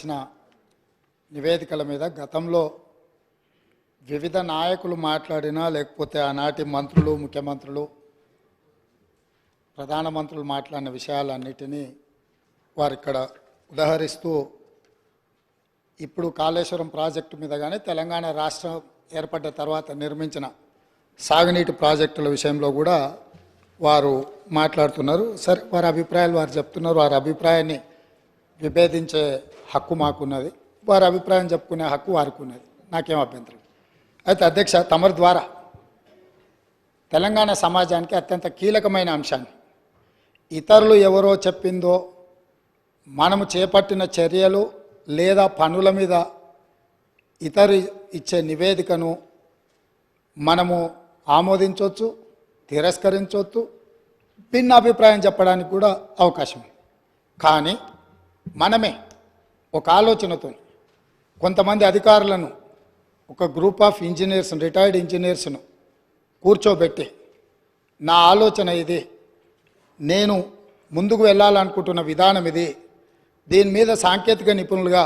వచ్చిన నివేదికల మీద గతంలో వివిధ నాయకులు మాట్లాడినా లేకపోతే ఆనాటి మంత్రులు, ముఖ్యమంత్రులు, ప్రధానమంత్రులు మాట్లాడిన విషయాలన్నిటినీ వారు ఇక్కడ ఉదహరిస్తూ ఇప్పుడు కాళేశ్వరం ప్రాజెక్టు మీద కానీ తెలంగాణ రాష్ట్రం ఏర్పడ్డ తర్వాత నిర్మించిన సాగునీటి ప్రాజెక్టుల విషయంలో కూడా వారు మాట్లాడుతున్నారు. సరే, వారి అభిప్రాయాలు వారు చెప్తున్నారు. వారి అభిప్రాయాన్ని విభేదించే హక్కు మాకున్నది, వారి అభిప్రాయం చెప్పుకునే హక్కు వారికి ఉన్నది, నాకేం అభ్యంతరం. అయితే అధ్యక్ష, తమరి ద్వారా తెలంగాణ సమాజానికి అత్యంత కీలకమైన అంశాన్ని ఇతరులు ఎవరో చెప్పిందో మనము చేపట్టిన చర్యలు లేదా పనుల మీద ఇతరు ఇచ్చే నివేదికను మనము ఆమోదించవచ్చు, తిరస్కరించవచ్చు, భిన్న అభిప్రాయం చెప్పడానికి కూడా అవకాశం ఉంది. కానీ మనమే ఒక ఆలోచనతో కొంతమంది అధికారులను, ఒక గ్రూప్ ఆఫ్ ఇంజనీర్స్, రిటైర్డ్ ఇంజనీర్స్ను కూర్చోబెట్టి నా ఆలోచన ఇది, నేను ముందుకు వెళ్ళాలనుకుంటున్న విధానం ఇది, దీని మీద సాంకేతిక నిపుణులుగా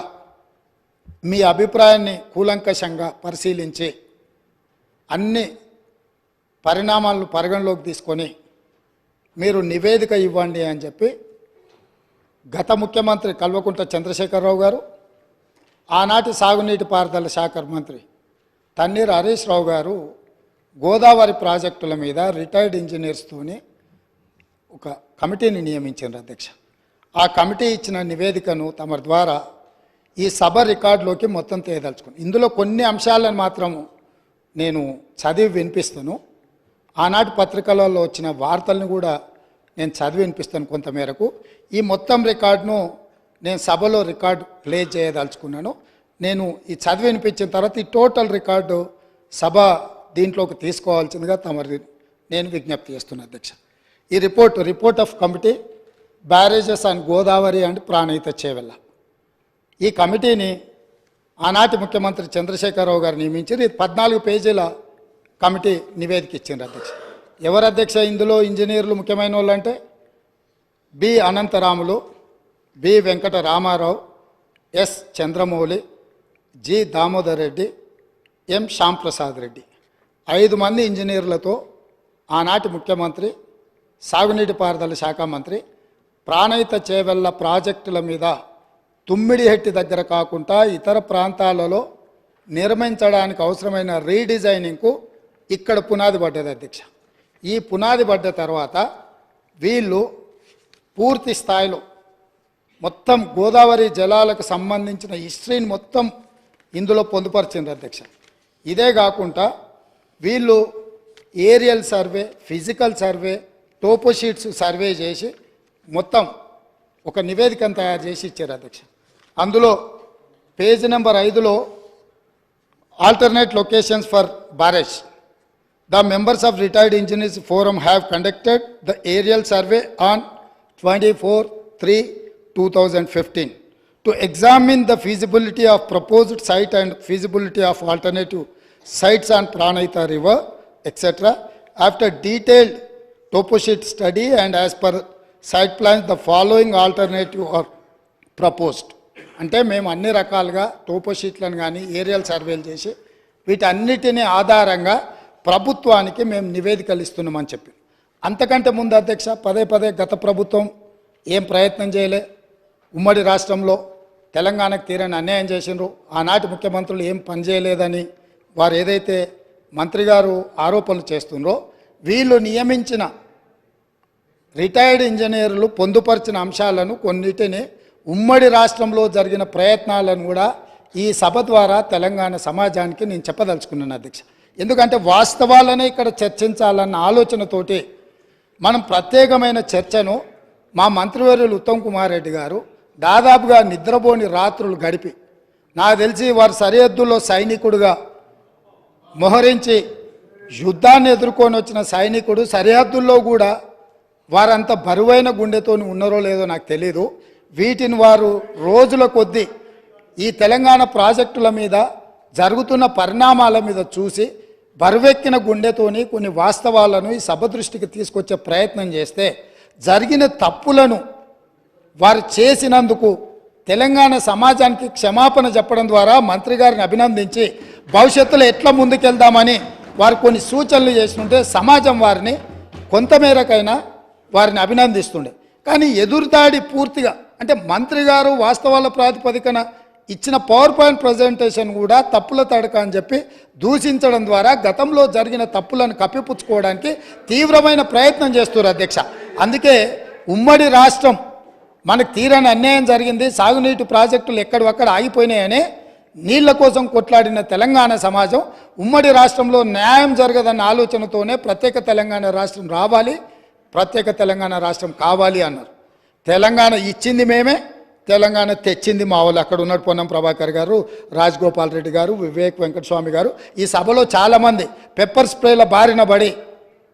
మీ అభిప్రాయాన్ని కూలంకషంగా పరిశీలించి అన్ని పరిణామాలను పరిగణలోకి తీసుకొని మీరు నివేదిక ఇవ్వండి అని చెప్పి గత ముఖ్యమంత్రి కల్వకుంట్ల చంద్రశేఖరరావు గారు, ఆనాటి సాగునీటి పారుదల శాఖ మంత్రి తన్నీర్ హరీష్ రావు గారు గోదావరి ప్రాజెక్టుల మీద రిటైర్డ్ ఇంజనీర్స్తోని ఒక కమిటీని నియమించారు అధ్యక్ష. ఆ కమిటీ ఇచ్చిన నివేదికను తమ ద్వారా ఈ సభ రికార్డులోకి మొత్తం తేదలుచుకుని ఇందులో కొన్ని అంశాలను మాత్రము నేను చదివి వినిపిస్తాను. ఆనాటి పత్రికలలో వచ్చిన వార్తలను కూడా నేను చదివి వినిపిస్తాను కొంతమేరకు. ఈ మొత్తం రికార్డును నేను సభలో రికార్డు ప్లే చేయదలుచుకున్నాను. నేను ఈ చదివి వినిపించిన తర్వాత ఈ టోటల్ రికార్డు సభ దీంట్లోకి తీసుకోవాల్సిందిగా తమరి నేను విజ్ఞప్తి చేస్తున్నాను అధ్యక్ష. ఈ report of committee barrages and Godavari and Pranahita Chevella, ఈ కమిటీని ఆనాటి ముఖ్యమంత్రి చంద్రశేఖరరావు గారు నియమించారు. ఇది 14 పేజీల కమిటీ నివేదిక ఇచ్చింది అధ్యక్ష. ఎవరు అధ్యక్ష ఇందులో ఇంజనీర్లు ముఖ్యమైన వాళ్ళు అంటే B Anantaramulu, B Venkata Ramarao, S Chandramouli, G Damodar Reddy, M Shyamprasad Reddy, 5 మంది ఇంజనీర్లతో ఆనాటి ముఖ్యమంత్రి, సాగునీటి పారుదల శాఖ మంత్రి ప్రాణహిత చేవెళ్ళ ప్రాజెక్టుల మీద తుమ్మిడిహెట్టి దగ్గర కాకుండా ఇతర ప్రాంతాలలో నిర్మించడానికి అవసరమైన రీడిజైనింగ్కు ఇక్కడ పునాది పడ్డది అధ్యక్ష. ఈ పునాది పడ్డ తర్వాత వీళ్ళు పూర్తి స్థాయిలో మొత్తం గోదావరి జలాలకు సంబంధించిన హిస్టరీని మొత్తం ఇందులో పొందుపరిచింది అధ్యక్ష. ఇదే కాకుండా వీళ్ళు aerial survey, physical survey, toposheets survey చేసి మొత్తం ఒక నివేదికను తయారు చేసి ఇచ్చారు అధ్యక్ష. అందులో పేజ్ నెంబర్ 5లో alternate locations for barrage, the members of retired engineers forum have conducted the aerial survey on 24/3/2015 to examine the feasibility of proposed site and feasibility of alternative sites on Pranahita River, etc. After detailed toposheet study and as per site plans, the following alternative are proposed. అంటే మేము అన్ని రకాలుగా టోపోషీట్లను కానీ aerial సర్వేలు చేసి వీటన్నిటినీ ఆధారంగా ప్రభుత్వానికి మేము నివేదికలు ఇస్తున్నామని చెప్పి, అంతకంటే ముందు అధ్యక్ష పదే గత ప్రభుత్వం ఏం ప్రయత్నం చేయలే. ఉమ్మడి రాష్ట్రంలో తెలంగాణకు తీరని అన్యాయం చేసినారు. ఆనాటి ముఖ్యమంత్రులు ఏం పని చేయలేదని వారు ఏదైతే మంత్రి గారు ఆరోపణలు చేస్తున్నారో, వీళ్ళు నియమించిన రిటైర్డ్ ఇంజనీర్లు పొందుపరిచిన అంశాలను కొన్నిటిని ఉమ్మడి రాష్ట్రంలో జరిగిన ప్రయత్నాలను కూడా ఈ సభ ద్వారా తెలంగాణ సమాజానికి నేను చెప్పదలుచుకున్నాను అధ్యక్ష. ఎందుకంటే వాస్తవాలనే ఇక్కడ చర్చించాలన్న ఆలోచనతోటి మనం ప్రత్యేకమైన చర్చను మా మంత్రివర్యులు ఉత్తమ్ కుమార్ రెడ్డి గారు దాదాపుగా నిద్రపోని రాత్రులు గడిపి, నాకు తెలిసి వారు సరిహద్దుల్లో సైనికుడుగా మోహరించి యుద్ధాన్ని ఎదుర్కొని వచ్చిన సైనికుడు సరిహద్దుల్లో కూడా వారంత బరువైన గుండెతో ఉన్నారో లేదో నాకు తెలీదు. వీటిని వారు రోజుల కొద్దీ ఈ తెలంగాణ ప్రాజెక్టుల మీద జరుగుతున్న పరిణామాల మీద చూసి బరువెక్కిన గుండెతోని కొన్ని వాస్తవాలను ఈ సభ దృష్టికి తీసుకొచ్చే ప్రయత్నం చేస్తే జరిగిన తప్పులను వారు చేసినందుకు తెలంగాణ సమాజానికి క్షమాపణ చెప్పడం ద్వారా మంత్రి గారిని అభినందించి భవిష్యత్తులో ఎట్లా ముందుకెళ్దామని వారు కొన్ని సూచనలు చేస్తుంటే సమాజం వారిని కొంతమేరకైనా వారిని అభినందిస్తుండే. కానీ ఎదురుదాడి పూర్తిగా అంటే మంత్రి గారు వాస్తవాల ప్రాతిపదికన ఇచ్చిన పవర్ పాయింట్ ప్రజెంటేషన్ కూడా తప్పుల తడక అని చెప్పి దూషించడం ద్వారా గతంలో జరిగిన తప్పులను కప్పిపుచ్చుకోవడానికి తీవ్రమైన ప్రయత్నం చేస్తున్నారు అధ్యక్ష. అందుకే ఉమ్మడి రాష్ట్రం మనకు తీరని అన్యాయం జరిగింది, సాగునీటి ప్రాజెక్టులు ఎక్కడొక్కడ ఆగిపోయినాయని నీళ్ల కోసం కొట్లాడిన తెలంగాణ సమాజం ఉమ్మడి రాష్ట్రంలో న్యాయం జరగదన్న ఆలోచనతోనే ప్రత్యేక తెలంగాణ రాష్ట్రం రావాలి, ప్రత్యేక తెలంగాణ రాష్ట్రం కావాలి అన్నారు. తెలంగాణ ఇచ్చింది మేమే, తెలంగాణ తెచ్చింది మా వాళ్ళు. అక్కడ ఉన్నాడు పొన్నం ప్రభాకర్ గారు, రాజగోపాల్ రెడ్డి గారు, వివేక్ వెంకటస్వామి గారు. ఈ సభలో చాలామంది పెప్పర్ స్ప్రేల బారిన పడి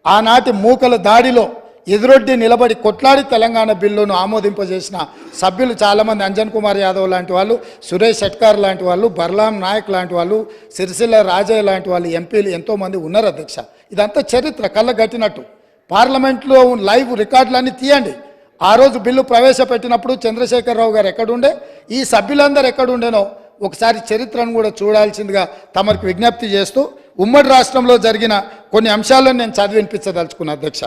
ఆనాటి మూకల దాడిలో ఎదురొడ్డి నిలబడి కొట్లాడి తెలంగాణ బిల్లును ఆమోదింపజేసిన సభ్యులు చాలామంది, అంజన్ కుమార్ యాదవ్ లాంటి వాళ్ళు, సురేష్ షెట్కార్ లాంటి వాళ్ళు, బర్లాం నాయక్ లాంటి వాళ్ళు, సిరిసిల్ల రాజయ్య లాంటి వాళ్ళు ఎంపీలు ఎంతోమంది ఉన్నారు అధ్యక్ష. ఇదంతా చరిత్ర కళ్ళగట్టినట్టు. పార్లమెంట్లో లైవ్ రికార్డులన్నీ తీయండి. ఆ రోజు బిల్లు ప్రవేశపెట్టినప్పుడు చంద్రశేఖరరావు గారు ఎక్కడుండే, ఈ సభ్యులందరూ ఎక్కడుండేనో ఒకసారి చరిత్రను కూడా చూడాల్సిందిగా తమకు విజ్ఞప్తి చేస్తూ ఉమ్మడి రాష్ట్రంలో జరిగిన కొన్ని అంశాలను నేను చదివినిపించదలుచుకున్నా అధ్యక్ష.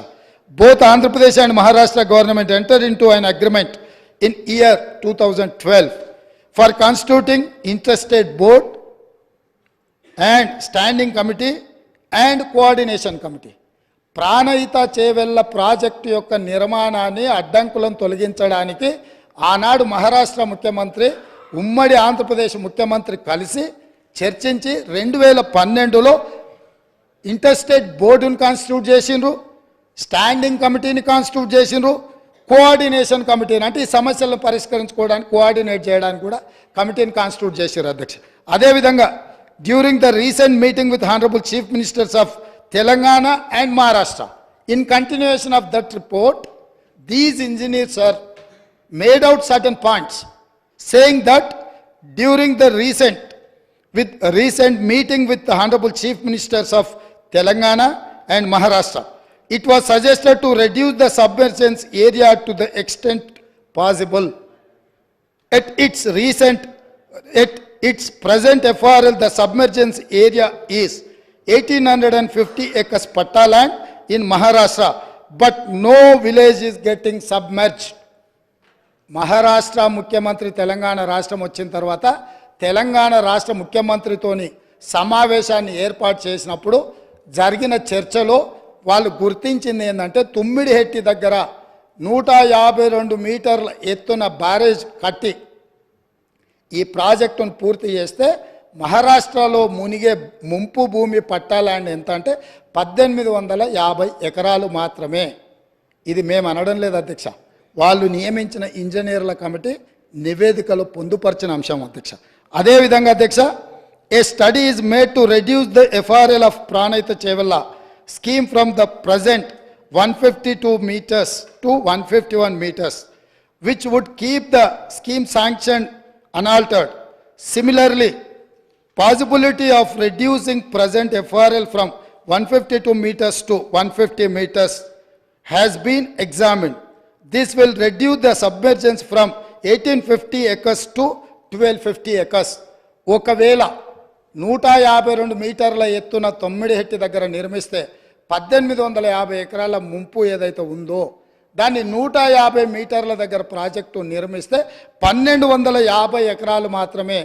Both Andhra Pradesh and Maharashtra government entered into an agreement in year 2012 for constituting interstate board and standing committee and coordination committee. Pranahita Chevella project యొక్క నిర్మాణాన్ని అడ్డంకులను తొలగించడానికి ఆనాడు మహారాష్ట్ర ముఖ్యమంత్రి ఉమ్మడి ఆంధ్రప్రదేశ్ ముఖ్యమంత్రి కలిసి చర్చించి 2012లో ఇంటర్స్టేట్ బోర్డును కాన్స్టిట్యూట్ చేసిండ్రు, స్టాండింగ్ కమిటీని కాన్స్టిట్యూట్ చేసిండ్రు, కోఆర్డినేషన్ కమిటీని అంటే ఈ సమస్యలను పరిష్కరించుకోవడానికి కోఆర్డినేట్ చేయడానికి కూడా కమిటీని కాన్స్టిట్యూట్ చేశారు అధ్యక్ష. అదేవిధంగా during the recent meeting with honourable chief ministers of Telangana and Maharashtra, in continuation of that report, these engineers are made out certain points, saying that during the recent meeting with the Honorable Chief Ministers of Telangana and Maharashtra, it was suggested to reduce the submergence area to the extent possible. At its present FRL, the submergence area is 1850 acres patta land in Maharashtra, but no village is getting submerged. Maharashtra ముఖ్యమంత్రి తెలంగాణ రాష్ట్రం వచ్చిన తర్వాత తెలంగాణ రాష్ట్ర ముఖ్యమంత్రితోని సమావేశాన్ని ఏర్పాటు చేసినప్పుడు జరిగిన చర్చలో వాళ్ళు గుర్తించింది ఏంటంటే తుమ్మిడిహెట్టి దగ్గర 152 మీటర్ల ఎత్తున బ్యారేజ్ కట్టి ఈ ప్రాజెక్టును పూర్తి చేస్తే మహారాష్ట్రలో మునిగే ముంపు భూమి పట్టా ల్యాండ్ ఎంత అంటే 1850 ఎకరాలు మాత్రమే. ఇది మేము అనడం లేదు అధ్యక్ష, వాళ్ళు నియమించిన ఇంజనీర్ల కమిటీ నివేదికలో పొందుపరిచిన అంశం అధ్యక్ష. అదేవిధంగా అధ్యక్ష, a study is made to reduce the FRL of Pranahita Chevella scheme from the present 152 meters to 151 meters, which would keep the scheme sanctioned unaltered. Similarly, possibility of reducing present FRL from 152 meters to 150 meters has been examined. This will reduce the submergence from 1850 acres to 1250 acres. ఒకవేళ 152 మీటర్ల ఎత్తున తొమ్మిడిహెట్టి దగ్గర నిర్మిస్తే 1850 ఎకరాల ముంపు ఏదైతే ఉందో దాన్ని 150 మీటర్ల దగ్గర ప్రాజెక్టు నిర్మిస్తే 1250 ఎకరాలు మాత్రమే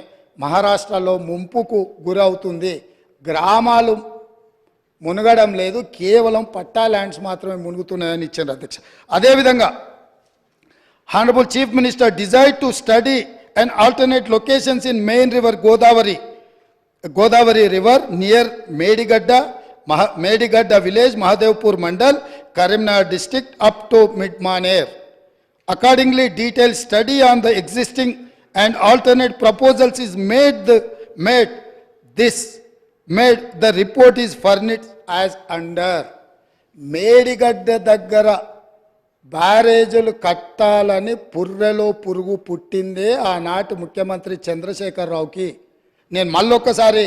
మహారాష్ట్రలో ముంపుకు గురవుతుంది. గ్రామాలు మునగడం లేదు, కేవలం పట్టా ల్యాండ్స్ మాత్రమే మునుగుతున్నాయని ఇచ్చారు అధ్యక్ష. అదేవిధంగా honourable chief minister desired to study and alternate locations in main river Godavari river near Medigadda village, Mahadevpur mandal, Karimnagar district up to Mid-Maner. Accordingly, detailed study on the existing and alternate proposals is made. The report is furnished as under. Medigadda దగ్గర బ్యారేజీలు కట్టాలని పుర్రెలో పురుగు పుట్టిందే ఆనాటి ముఖ్యమంత్రి చంద్రశేఖరరావుకి. నేను మళ్ళొక్కసారి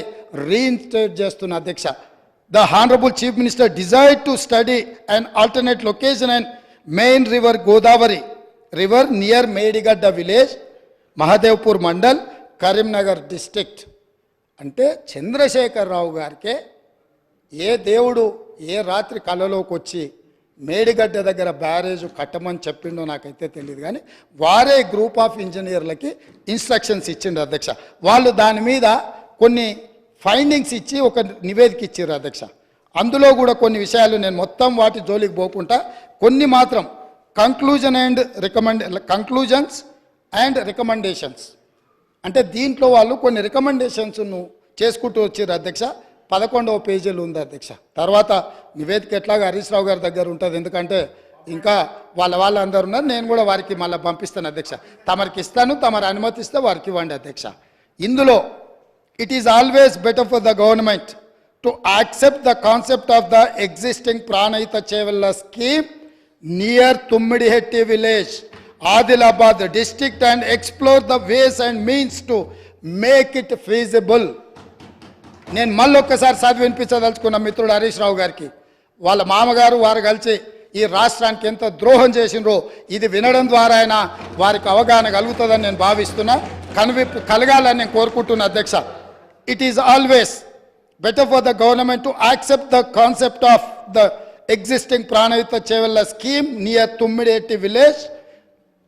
reinstate చేస్తున్న అధ్యక్ష. The Honorable Chief Minister desired to study an alternate location and main river Godavari river near Medigadda village, Mahadevpur mandal, Karimnagar district. అంటే చంద్రశేఖరరావు గారికే ఏ దేవుడు ఏ రాత్రి కళలోకి వచ్చి మేడిగడ్డ దగ్గర బ్యారేజ్ కట్టమని చెప్పిండో నాకైతే తెలియదు, కానీ వారే గ్రూప్ ఆఫ్ ఇంజనీర్లకి ఇన్స్ట్రక్షన్స్ ఇచ్చిండ్రు అధ్యక్ష. వాళ్ళు దాని మీద కొన్ని ఫైండింగ్స్ ఇచ్చి ఒక నివేదిక ఇచ్చారు అధ్యక్ష. అందులో కూడా కొన్ని విషయాలు నేను మొత్తం వాటి జోలికి పోకుండా కొన్ని మాత్రం కంక్లూజన్స్ అండ్ రికమెండేషన్స్ అంటే దీంట్లో వాళ్ళు కొన్ని రికమెండేషన్స్ను చేసుకుంటూ వచ్చారు అధ్యక్ష. 11వ పేజీలు ఉంది అధ్యక్ష. తర్వాత నివేదిక ఎట్లాగా హరీష్ రావు గారి దగ్గర ఉంటుంది, ఎందుకంటే ఇంకా వాళ్ళందరూ ఉన్నారు. నేను కూడా వారికి మళ్ళీ పంపిస్తాను అధ్యక్ష. తమరికి ఇస్తాను, తమరు అనుమతిస్తే వారికి ఇవ్వండి అధ్యక్ష. ఇందులో it is always better for the government to accept the concept of the existing Pranahita Chevella scheme near Tummidihatti village, Adilabad district and explore the ways and means to make it feasible. నేను మళ్ళొక్కసారి చదివి వినిపించదలుచుకున్న మిత్రుడు హరీష్ రావు గారికి, వాళ్ళ మామగారు వారు కలిసి ఈ రాష్ట్రానికి ఎంత ద్రోహం చేసినరో ఇది వినడం ద్వారా అయినా వారికి అవగాహన కలుగుతుందని నేను భావిస్తున్నా, కనువిప్పు కలగాలని నేను కోరుకుంటున్నా అధ్యక్ష. It is always better for the government to accept the concept of the existing Pranahita Chevella scheme near Tummidihatti village,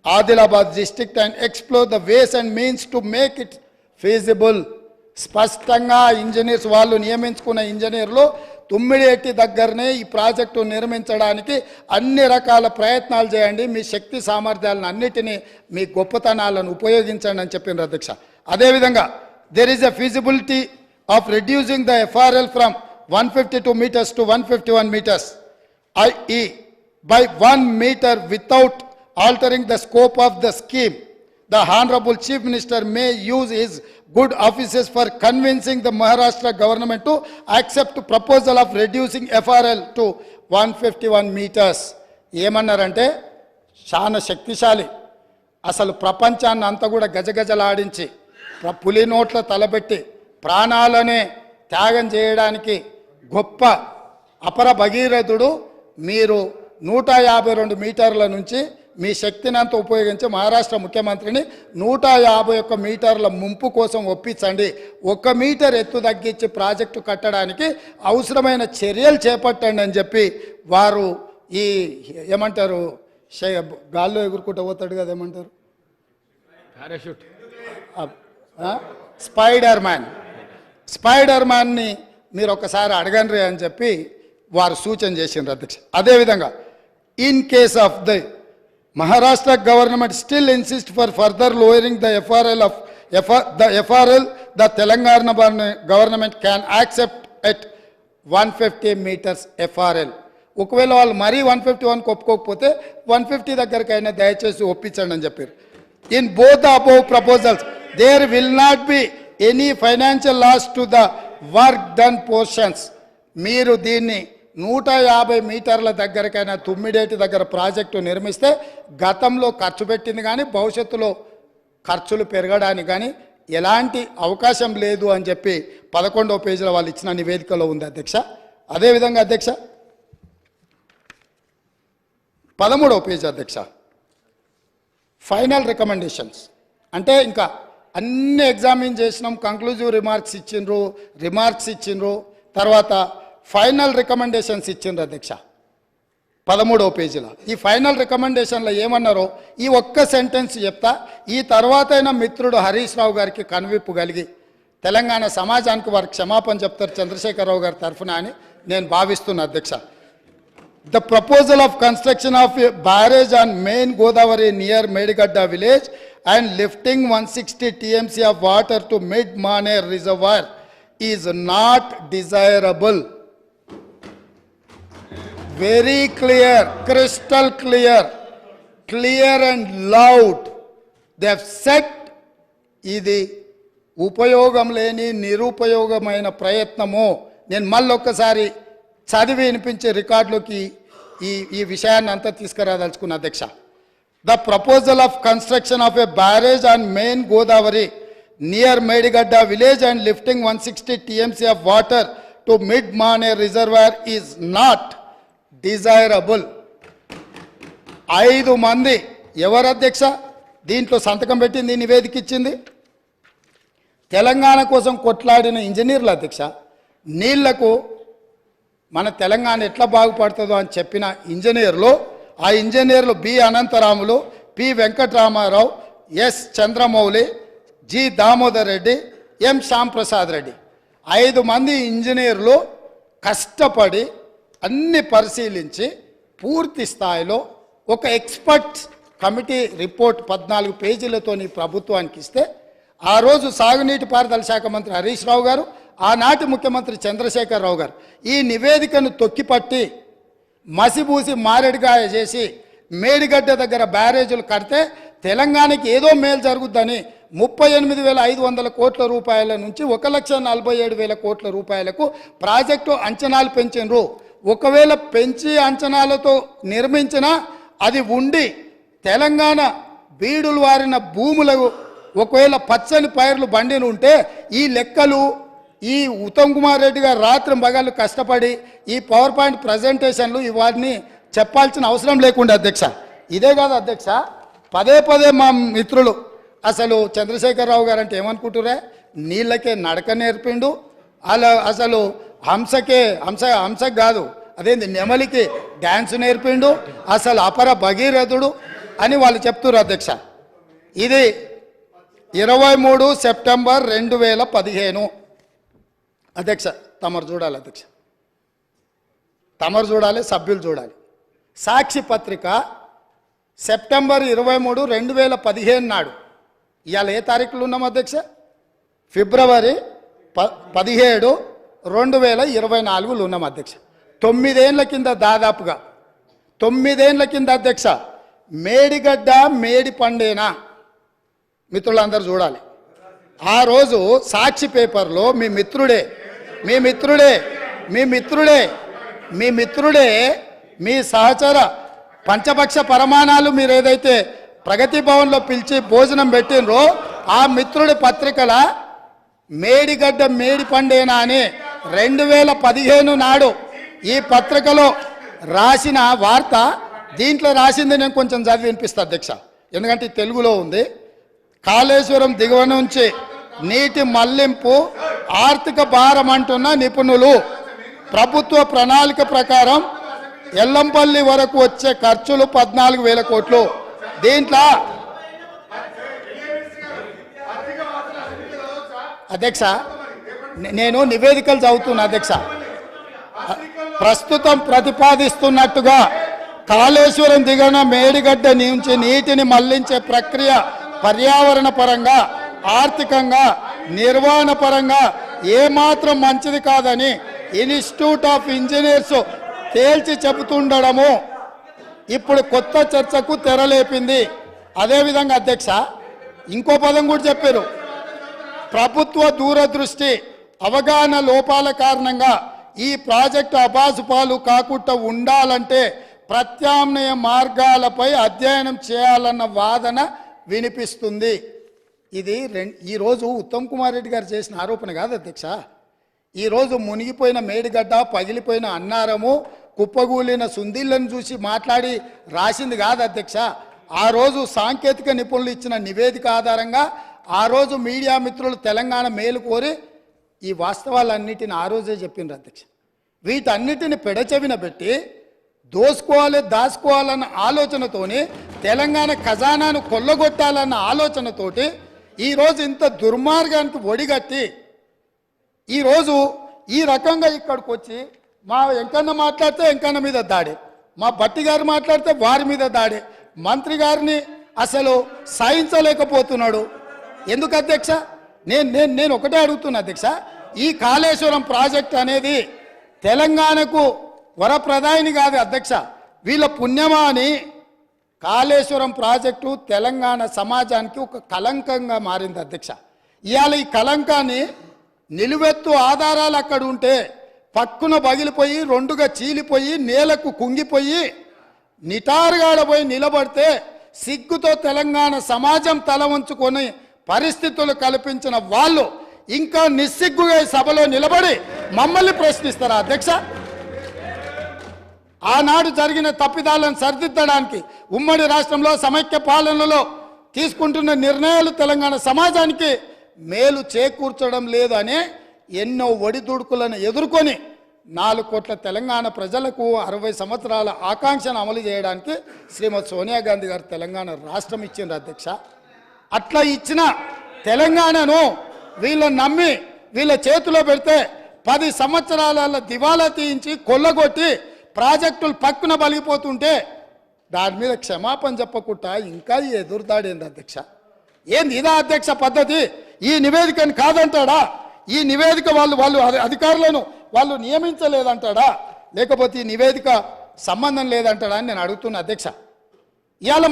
Adilabad district and explore the ways and means to make it feasible. స్పష్టంగా ఇంజనీర్స్ వాళ్ళు నియమించుకున్న ఇంజనీర్లు తుమ్మిడిహెట్టి దగ్గరనే ఈ ప్రాజెక్టు నిర్మించడానికి అన్ని రకాల ప్రయత్నాలు చేయండి, మీ శక్తి సామర్థ్యాలను అన్నిటినీ మీ గొప్పతనాలను ఉపయోగించండి అని చెప్పిండ్రు అధ్యక్ష. అదేవిధంగా there is a feasibility of reducing the FRL from 152 meters to 151 meters, i.e. by 1 meter without altering the scope of the scheme. The Honorable Chief Minister may use his good offices for convincing the Maharashtra government to accept proposal of reducing FRL to 151 meters. ఏమన్నారంటే చాలా శక్తిశాలి, అసలు ప్రపంచాన్ని అంతా కూడా గజగజలాడించి పులి నోట్ల తలబెట్టి ప్రాణాలనే త్యాగం చేయడానికి గొప్ప అపర భగీరథుడు. మీరు 152 మీటర్ల నుంచి మీ శక్తిని అంతా ఉపయోగించి మహారాష్ట్ర ముఖ్యమంత్రిని 151 మీటర్ల ముంపు కోసం ఒప్పించండి, 1 మీటర్ ఎత్తు తగ్గించి ప్రాజెక్టు కట్టడానికి అవసరమైన చర్యలు చేపట్టండి అని చెప్పి వారు ఈ ఏమంటారు గాల్లో ఎగురుకుంటూ పోతాడు కదా, ఏమంటారు పారాషూట్, స్పైడర్ మ్యాన్ని మీరు ఒకసారి అడగండి అని చెప్పి వారు సూచన చేసిండ్రు అధ్యక్ష. అదేవిధంగా in case of the Maharashtra government still insists for further lowering the FRL, the Telangana government can accept at 150 meters FRL. ఒకవేళ వాళ్ళు మరీ 151 ఒప్పుకోకపోతే 150 దగ్గరకైనా దయచేసి ఒప్పించండి అని చెప్పారు. In both the above proposals there will not be any financial loss to the work done portions. మీరు దీన్ని 150 మీటర్ల దగ్గరకైనా తుమ్మిడేటి దగ్గర ప్రాజెక్టు నిర్మిస్తే గతంలో ఖర్చు పెట్టింది కానీ భవిష్యత్తులో ఖర్చులు పెరగడానికి కానీ ఎలాంటి అవకాశం లేదు అని చెప్పి 11వ పేజీలో వాళ్ళు ఇచ్చిన నివేదికలో ఉంది అధ్యక్ష. అదేవిధంగా అధ్యక్ష 13వ పేజీ అధ్యక్ష ఫైనల్ రికమెండేషన్స్ అంటే ఇంకా అన్ని ఎగ్జామిన్ చేసినాం, కంక్లూజివ్ రిమార్క్స్ ఇచ్చిండ్రు, తర్వాత ఫైనల్ రికమెండేషన్స్ ఇచ్చిండ్రు అధ్యక్ష 13వ పేజీలో. ఈ ఫైనల్ రికమెండేషన్లో ఏమన్నారో ఈ ఒక్క సెంటెన్స్ చెప్తా, ఈ తర్వాత అయినా మిత్రుడు హరీష్ రావు గారికి కనువిప్పు కలిగి తెలంగాణ సమాజానికి వారికి క్షమాపణ చెప్తారు చంద్రశేఖరరావు గారి తరఫున అని నేను భావిస్తున్నా అధ్యక్ష. The proposal of construction of a barrage on main Godavari near Medigadda village and lifting 160 TMC of water to mid Maner reservoir is not desirable. Very clear, crystal clear and loud. They have said ఇది ఉపయోగం లేని నిరుపయోగమైన ప్రయత్నము. నేను మళ్ళొక్కసారి చదివి వినిపించే రికార్డులోకి ఈ విషయాన్ని అంతా తీసుకురాదలుచుకున్న అధ్యక్ష. The proposal of construction of a barrage on main Godavari near Medigadda village and lifting 160 TMC of water to mid Maner reservoir is not desirable. 5 మంది ఎవరు అధ్యక్ష? దీంట్లో సంతకం పెట్టింది, నివేదిక ఇచ్చింది. తెలంగాణ కోసం కొట్లాడిన ఇంజనీర్ల అధ్యక్ష, నీళ్లకు మన తెలంగాణ ఎట్లా బాగుపడుతుందో అని చెప్పిన ఇంజనీర్లు, ఆ ఇంజనీర్లు B Anantaramulu, P Venkataramarao, S Chandramouli, G Damodar Reddy, M Shyamprasad Reddy, 5 మంది ఇంజనీర్లు కష్టపడి అన్ని పరిశీలించి పూర్తి స్థాయిలో ఒక ఎక్స్పర్ట్ కమిటీ రిపోర్ట్ 14 పేజీలతో ప్రభుత్వానికి ఇస్తే, ఆ రోజు సాగునీటి పారుదల శాఖ మంత్రి హరీష్ రావు గారు, ఆనాటి ముఖ్యమంత్రి చంద్రశేఖరరావు గారు ఈ నివేదికను తొక్కిపట్టి మసిబూసి మారేడుగాయ చేసి మేడిగడ్డ దగ్గర బ్యారేజీలు కడితే తెలంగాణకి ఏదో మేలు జరుగుద్దని 38,500 కోట్ల రూపాయల నుంచి 1,47,000 కోట్ల రూపాయలకు ప్రాజెక్టు అంచనాలు పెంచినరు. ఒకవేళ పెంచి అంచనాలతో నిర్మించినా అది ఉండి తెలంగాణ బీడులు వారిన భూములకు ఒకవేళ పచ్చని పైర్లు బండిని ఉంటే ఈ లెక్కలు ఈ ఉత్తమ్ కుమార్ రెడ్డి గారు రాత్రి పగళ్ళు కష్టపడి ఈ పవర్ పాయింట్ ప్రజెంటేషన్లు ఇవన్నీ చెప్పాల్సిన అవసరం లేకుండా అధ్యక్ష. ఇదే కాదు అధ్యక్ష, పదే మా మిత్రులు అసలు చంద్రశేఖరరావు గారు అంటే ఏమనుకుంటురే, నీళ్ళకే నడక నేర్పిండు, అలా అసలు హంసకు కాదు అదేంది నెమలికి డ్యాన్స్ నేర్పిండు, అసలు అపర భగీరథుడు అని వాళ్ళు చెప్తున్నారు అధ్యక్ష. ఇది 23 సెప్టెంబర్ 2015 అధ్యక్ష. తమరు చూడాలి అధ్యక్ష, తమరు చూడాలి, సభ్యులు చూడాలి. సాక్షి పత్రిక సెప్టెంబర్ 23, 2015 నాడు, ఇవాళ ఏ తారీఖులు ఉన్నాం అధ్యక్ష? ఫిబ్రవరి 17, 2024 ఉన్నాం అధ్యక్ష. 9 ఏళ్ల కింద, దాదాపుగా 9 ఏళ్ల కింద అధ్యక్ష, మేడిగడ్డ మేడి పండేనా మిత్రులందరూ చూడాలి. ఆ రోజు సాక్షి పేపర్లో మీ మిత్రుడే మీ సహచర పంచపక్ష పరమాణాలు మీరు ఏదైతే ప్రగతి భవన్లో పిలిచి భోజనం పెట్టినరో ఆ మిత్రుడి పత్రికల మేడిగడ్డ మేడి పండేనా అని 2015 నాడు ఈ పత్రికలో రాసిన వార్త, దీంట్లో రాసింది నేను కొంచెం చదివి వినిపిస్తా అధ్యక్ష, ఎందుకంటే తెలుగులో ఉంది. కాళేశ్వరం దిగువ నుంచి నీటి మళ్లింపు ఆర్థిక భారం అంటున్న నిపుణులు, ప్రభుత్వ ప్రణాళిక ప్రకారం ఎల్లంపల్లి వరకు వచ్చే ఖర్చులు 14,000 కోట్లు. దీంట్లో అధ్యక్ష నేను నివేదికలు చదువుతున్నా అధ్యక్ష. ప్రస్తుతం ప్రతిపాదిస్తున్నట్టుగా కాళేశ్వరం దిగువన మేడిగడ్డ నుంచి నీటిని మళ్లించే ప్రక్రియ పర్యావరణ పరంగా, ఆర్థికంగా, నిర్వహణ పరంగా ఏమాత్రం మంచిది కాదని ఇన్స్టిట్యూట్ ఆఫ్ ఇంజనీర్స్ తేల్చి చెబుతుండడము ఇప్పుడు కొత్త చర్చకు తెరలేపింది. అదేవిధంగా అధ్యక్ష ఇంకో పదం కూడా చెప్పారు, ప్రభుత్వ దూరదృష్టి అవగాహన లోపాల కారణంగా ఈ ప్రాజెక్టు అబాసుపాలు కాకుండా ఉండాలంటే ప్రత్యామ్నాయ మార్గాలపై అధ్యయనం చేయాలన్న వాదన వినిపిస్తుంది. ఇది ఈరోజు ఉత్తమ్ కుమార్ రెడ్డి గారు చేసిన ఆరోపణ కాదు అధ్యక్ష. ఈరోజు మునిగిపోయిన మేడిగడ్డ, పగిలిపోయిన అన్నారము, కుప్పగూలిన సుందిళ్లను చూసి మాట్లాడి రాసింది కాదు అధ్యక్ష. ఆ రోజు సాంకేతిక నిపుణులు ఇచ్చిన నివేదిక ఆధారంగా ఆ రోజు మీడియా మిత్రులు తెలంగాణ మేలు కోరి ఈ వాస్తవాలన్నిటిని ఆ రోజే చెప్పిండ్రు అధ్యక్ష. వీటన్నిటిని పెడచెవిన పెట్టి దాచుకోవాలన్న ఆలోచనతోని, తెలంగాణ ఖజానాను కొల్లగొట్టాలన్న ఆలోచనతోటి ఈరోజు ఇంత దుర్మార్గానికి ఒడిగట్టి ఈరోజు ఈ రకంగా ఇక్కడికి వచ్చి మా వెంకన్న మాట్లాడితే వెంకన్న మీద దాడి, మా భట్టి గారు మాట్లాడితే వారి మీద దాడి, మంత్రి గారిని అసలు సహించలేకపోతున్నాడు. ఎందుకు అధ్యక్ష? నేను ఒకటే అడుగుతున్నా అధ్యక్ష, ఈ కాళేశ్వరం ప్రాజెక్ట్ అనేది తెలంగాణకు వరప్రదాయిని కాదు అధ్యక్ష, వీళ్ళ పుణ్యమా అని కాళేశ్వరం ప్రాజెక్టు తెలంగాణ సమాజానికి ఒక కలంకంగా మారింది అధ్యక్ష. ఇవాళ ఈ కలంకాన్ని నిలువెత్తు ఆధారాలు అక్కడ ఉంటే పక్కున పగిలిపోయి, రెండుగా చీలిపోయి, నేలకు కుంగిపోయి, నిటారుగాడపోయి నిలబడితే సిగ్గుతో తెలంగాణ సమాజం తల వంచుకొని పరిస్థితులు కల్పించిన వాళ్ళు ఇంకా నిస్సిగ్గుగా సభలో నిలబడి మమ్మల్ని ప్రశ్నిస్తారా అధ్యక్ష? ఆనాడు జరిగిన తప్పిదాలను సరిదిద్దడానికి, ఉమ్మడి రాష్ట్రంలో సమైక్య పాలనలో తీసుకుంటున్న నిర్ణయాలు తెలంగాణ సమాజానికి మేలు చేకూర్చడం లేదు అనే ఎన్నో ఒడిదుడుకులను ఎదుర్కొని 4 కోట్ల తెలంగాణ ప్రజలకు 60 సంవత్సరాల ఆకాంక్షను అమలు చేయడానికి శ్రీమతి సోనియా గాంధీ గారు తెలంగాణ రాష్ట్రం ఇచ్చింది అధ్యక్ష. అట్లా ఇచ్చిన తెలంగాణను వీళ్ళని నమ్మి వీళ్ళ చేతిలో పెడితే 10 సంవత్సరాల దివాలా తీయించి కొల్లగొట్టి ప్రాజెక్టులు పక్కున బలిగిపోతుంటే దాని మీద క్షమాపణ చెప్పకుండా ఇంకా ఎదురుదాడేంది అధ్యక్ష. ఏంది ఇదా అధ్యక్ష పద్ధతి? ఈ నివేదికను కాదంటాడా? ఈ నివేదిక వాళ్ళు అధికారులను వాళ్ళు నియమించలేదంటాడా? లేకపోతే ఈ నివేదిక సంబంధం లేదంటాడా అని నేను అడుగుతున్నా అధ్యక్ష. ఇవాళ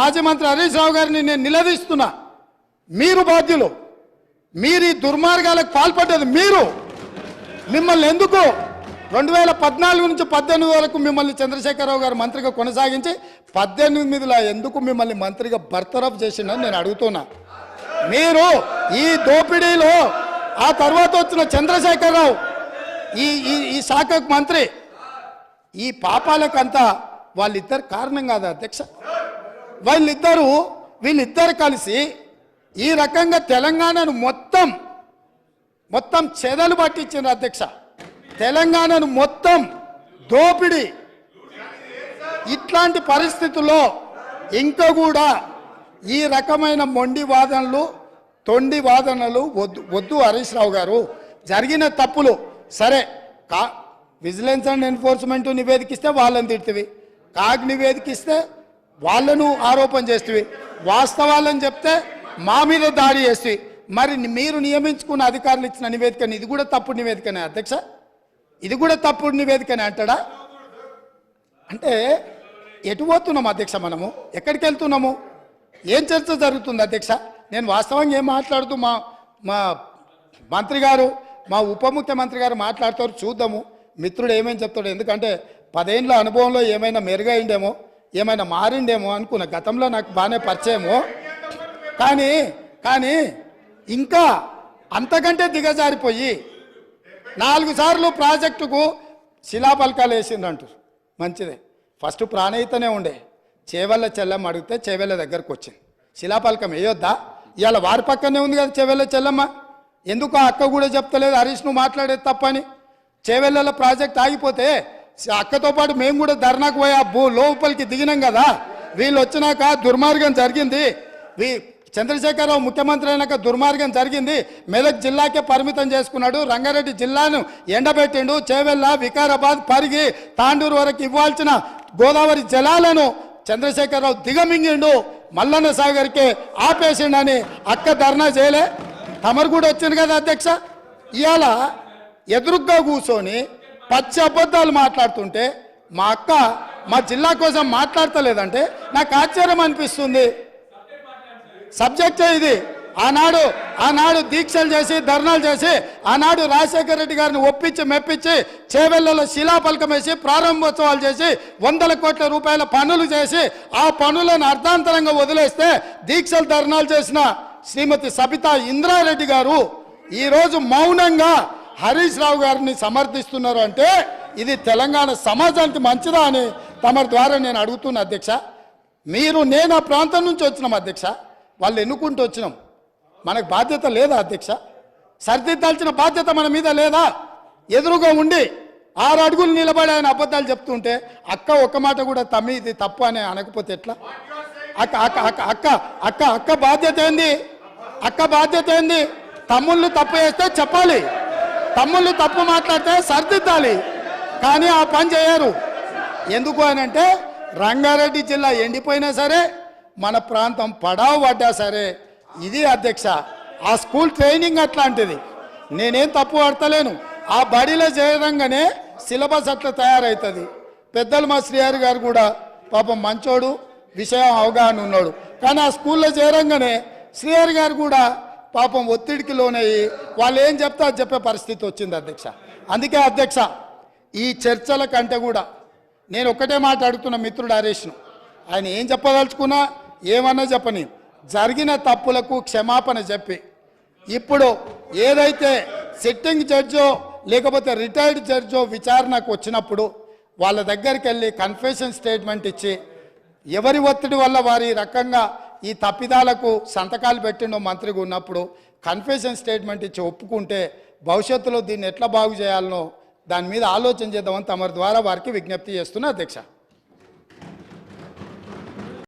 మాజీ మంత్రి హరీష్ రావు గారిని నేను నిలదీస్తున్నా. మీరు బాధ్యులు, మీరు ఈ దుర్మార్గాలకు పాల్పడ్డది మీరు. మిమ్మల్ని ఎందుకు 2014 నుంచి 18 వరకు మిమ్మల్ని చంద్రశేఖరరావు గారు మంత్రిగా కొనసాగించి 18లో ఎందుకు మిమ్మల్ని మంత్రిగా బర్తరఫ్ చేసిందని నేను అడుగుతున్నా. మీరు ఈ దోపిడీలో ఆ తర్వాత వచ్చిన చంద్రశేఖరరావు ఈ శాఖకు మంత్రి, ఈ పాపాలకంతా వాళ్ళిద్దరు కారణం కాదా అధ్యక్ష? వీళ్ళిద్దరు కలిసి ఈ రకంగా తెలంగాణను మొత్తం చెదలు పట్టించారు అధ్యక్ష. తెలంగాణను మొత్తం దోపిడి. ఇట్లాంటి పరిస్థితుల్లో ఇంకా కూడా ఈ రకమైన మొండి వాదనలు తొండి వాదనలు వద్దు హరీష్ రావు గారు. జరిగిన తప్పులు సరే, విజిలెన్స్ అండ్ ఎన్ఫోర్స్మెంట్ నివేదికిస్తే వాళ్ళని తిడుతుంది, కాగ్ నివేదికిస్తే వాళ్ళను ఆరోపణ చేస్తుంది, వాస్తవాలను చెప్తే మా మీద దాడి చేస్తుంది. మరి మీరు నియమించుకున్న అధికారులు ఇచ్చిన నివేదికని ఇది కూడా తప్పుడు నివేదికనే అధ్యక్ష? ఇది కూడా తప్పుడు నివేదికనే అంటాడా? అంటే ఎటు పోతున్నాము అధ్యక్ష? మనము ఎక్కడికి వెళ్తున్నాము? ఏం చర్చ జరుగుతుంది అధ్యక్ష? నేను వాస్తవంగా ఏం మాట్లాడుతూ మా మంత్రి గారు, మా ఉప ముఖ్యమంత్రి గారు మాట్లాడతారు, చూద్దాము మిత్రుడు ఏమేమి చెప్తాడు. ఎందుకంటే 10 ఏళ్ళ అనుభవంలో ఏమైనా మెరుగైండేమో, ఏమైనా మారిండేమో అనుకున్న. గతంలో నాకు బాగానే పరిచయమో, కానీ ఇంకా అంతకంటే దిగజారిపోయి 4 సార్లు ప్రాజెక్టుకు శిలాపలకాలు వేసిందంటారు. మంచిదే, ఫస్ట్ ప్రాణహితనే ఉండే, చేవెళ్ళ చెల్లమ్మ అడిగితే చేవెళ్ళ దగ్గరకు వచ్చింది. శిలాపలకం వేయొద్దా? ఇవాళ వారి పక్కనే ఉంది కదా చేవెళ్ళ చెల్లమ్మ. ఎందుకు ఆ అక్క కూడా చెప్తలేదు హరీష్ నువ్వు మాట్లాడేది తప్పని? చేవెళ్ళ ప్రాజెక్ట్ ఆగిపోతే అక్కతో పాటు మేము కూడా ధర్నాకు పోయి లోపలికి దిగినాం కదా. వీళ్ళు వచ్చినాక దుర్మార్గం జరిగింది, చంద్రశేఖరరావు ముఖ్యమంత్రి అయినాక దుర్మార్గం జరిగింది. మెదక్ జిల్లాకే పరిమితం చేసుకున్నాడు, రంగారెడ్డి జిల్లాను ఎండబెట్టిండు, చేవెళ్ళ వికారాబాద్ పరిగి తాండూరు వరకు ఇవ్వాల్సిన గోదావరి జలాలను చంద్రశేఖరరావు దిగమింగిండు, మల్లన్న సాగర్కి ఆపేసిండని అక్క ధర్నా చేయలే. తమరు కూడా వచ్చింది కదా అధ్యక్ష. ఇవాళ ఎదురుగ్గా కూర్చొని పచ్చి అబద్ధాలు మాట్లాడుతుంటే మా అక్క మా జిల్లా కోసం మాట్లాడతలేదంటే నాకు ఆశ్చర్యం అనిపిస్తుంది. సబ్జెక్టే ఇది. ఆనాడు దీక్షలు చేసి ధర్నాలు చేసి ఆనాడు రాజశేఖర రెడ్డి గారిని ఒప్పించి మెప్పించి చేవెళ్లలో శిలాపలకం వేసి ప్రారంభోత్సవాలు చేసి 100 కోట్ల రూపాయల పనులు చేసి ఆ పనులను అర్ధాంతరంగా వదిలేస్తే దీక్షలు ధర్నాలు చేసిన శ్రీమతి సబితా ఇంద్రారెడ్డి గారు ఈరోజు మౌనంగా హరీష్ రావు గారిని సమర్థిస్తున్నారు అంటే ఇది తెలంగాణ సమాజానికి మంచిదా అని తమ ద్వారా నేను అడుగుతున్నా అధ్యక్ష. నేను ఆ ప్రాంతం నుంచి వచ్చినాం అధ్యక్ష, వాళ్ళు ఎన్నుకుంటూ వచ్చినాం, మనకు బాధ్యత లేదా అధ్యక్ష? సరిదిద్దాల్సిన బాధ్యత మన మీద లేదా? ఎదురుగా ఉండి 6 అడుగులు నిలబడి ఆయన అబద్ధాలు చెప్తుంటే అక్క ఒక్క మాట కూడా తమ్మి ఇది తప్పు అని అనకపోతే ఎట్లా? అక్క బాధ్యత ఏంది? అక్క బాధ్యత ఏంది? తమ్ముళ్ళు తప్పు చేస్తే చెప్పాలి, తమ్ముళ్ళు తప్పు మాట్లాడితే సరిదిద్దాలి, కానీ ఆ పని చేయరు. ఎందుకు అని అంటే రంగారెడ్డి జిల్లా ఎండిపోయినా సరే, మన ప్రాంతం పడావు పడ్డా సరే, ఇది అధ్యక్ష ఆ స్కూల్ ట్రైనింగ్ అట్లాంటిది. నేనేం తప్పు పడతలేను. ఆ బడిలో చేరంగానే సిలబస్ అట్లా తయారవుతుంది. పెద్దలు మా శ్రీహరి గారు కూడా పాపం మంచోడు, విషయం అవగాహన ఉన్నాడు, కానీ ఆ స్కూల్లో చేరంగానే శ్రీహరి గారు కూడా పాపం ఒత్తిడికి లోనయ్యి వాళ్ళు ఏం చెప్తే అది చెప్పే పరిస్థితి వచ్చింది అధ్యక్ష. అందుకే అధ్యక్ష ఈ చర్చల కంటే కూడా నేను ఒక్కటే మాట అడుగుతున్న మిత్రుడు హరీష్ను, ఆయన ఏం చెప్పదలుచుకున్నా ఏమన్నా చెప్పని జరిగిన తప్పులకు క్షమాపణ చెప్పి ఇప్పుడు ఏదైతే సిట్టింగ్ జడ్జో లేకపోతే రిటైర్డ్ జడ్జో విచారణకు వచ్చినప్పుడు వాళ్ళ దగ్గరికి వెళ్ళి కన్ఫెషన్ స్టేట్మెంట్ ఇచ్చి ఎవరి ఒత్తిడి వల్ల వారి రకంగా ఈ తప్పిదాలకు సంతకాలు పెట్టిండో మంత్రిగా ఉన్నప్పుడు కన్ఫెషన్ స్టేట్మెంట్ ఇచ్చి ఒప్పుకుంటే భవిష్యత్తులో దీన్ని ఎట్లా బాగు చేయాలనో దాని మీద ఆలోచన చేద్దామని తమరి ద్వారా వారికి విజ్ఞప్తి చేస్తున్నా అధ్యక్ష.